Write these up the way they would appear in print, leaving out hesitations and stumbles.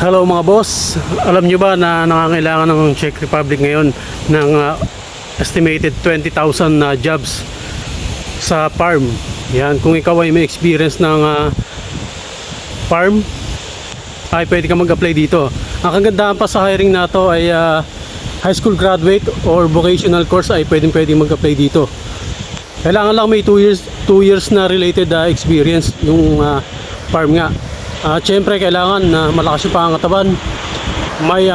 Hello mga boss, alam nyo ba na nangangailangan ng Czech Republic ngayon ng estimated 20,000 na jobs sa farm. Yan, kung ikaw ay may experience ng farm, ay pwede ka mag-apply dito. Ang kagandahan pa sa hiring na to ay high school graduate or vocational course ay pwedeng mag-apply dito. Kailangan lang may 2 years na related experience yung farm nga. Siyempre kailangan na malakas yung pangangatawan, may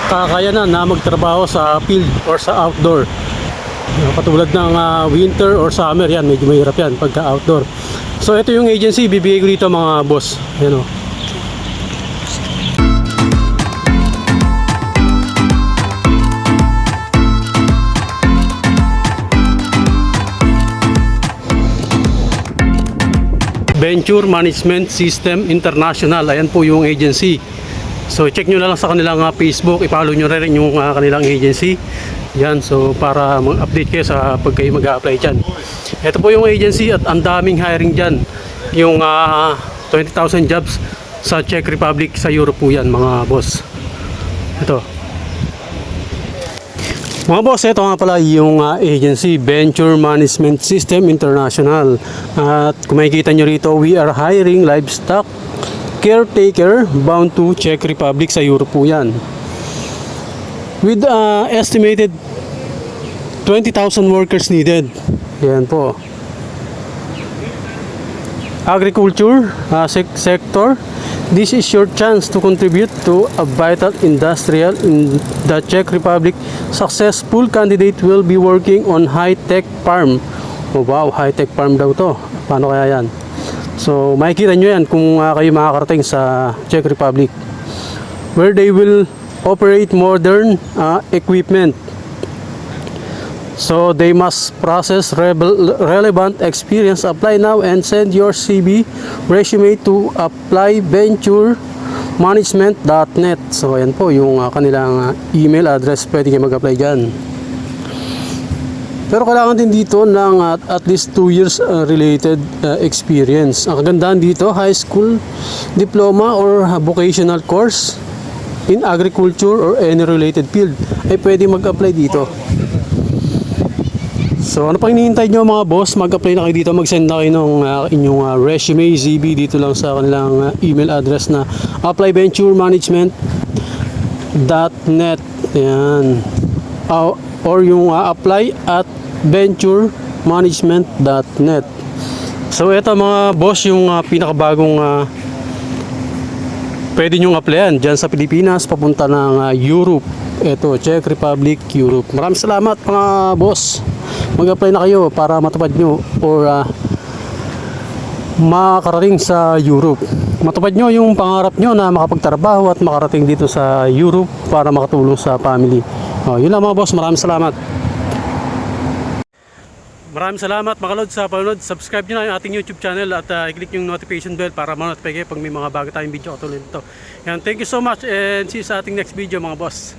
kakayanan na magtrabaho sa field or sa outdoor, katulad ng winter or summer. Yan, medyo mahirap yan pagka outdoor. So ito yung agency bibigay ko dito mga boss. Yan o. Venture Management System International. Ayan po yung agency. So check nyo na lang sa kanilang Facebook, i-follow nyo rin yung kanilang agency. Yan, so para mag-update kayo sa pag kayo mag-a-apply dyan. Ito po yung agency at ang daming hiring dyan. Yung 20,000 jobs sa Czech Republic, sa Europe po yan mga boss. Ito mga boss, ito nga pala yung agency, Venture Management System International. At kung makikita nyo rito, we are hiring livestock caretaker bound to Czech Republic, sa Europe po yan. With estimated 20,000 workers needed. Yan po. Agriculture sector. This is your chance to contribute to a vital industrial in the Czech Republic. Successful candidate will be working on high-tech farm. Oh wow, high-tech farm daw to. Paano kaya yan? So makikita nyo yan kung kayo makakarating sa Czech Republic, where they will operate modern equipment. So they must process relevant experience. Apply now and send your CV resume to applyventuremanagement.net. So ayan po yung kanilang email address. Pwede kayo mag-apply dyan. Pero kailangan din dito ng at least 2 years related experience. Ang kagandahan dito, high school diploma or vocational course in agriculture or any related field ay pwede mag-apply dito. So ano pang hinihintay nyo mga boss, mag-apply na kayo dito, mag-send na kayo ng inyong resume, CV dito lang sa kanilang email address na applyventuremanagement.net. Yan. Or yung apply at venturemanagement.net. So ito mga boss yung pinakabagong pwede nyong applyan dyan sa Pilipinas papunta ng Europe. Ito, Czech Republic, Europe. Maraming salamat mga boss. Mag-apply na kayo para matupad nyo or makarating sa Europe. Matupad nyo yung pangarap nyo na makapagtrabaho at makarating dito sa Europe para makatulong sa family. Yun lang mga boss, maraming salamat. Maraming salamat mga kalod sa panonood. Subscribe nyo na yung ating YouTube channel at i-click yung notification bell para ma-notify kayo pag may mga bago tayong video katulad nito. Yan, thank you so much and see you sa ating next video mga boss.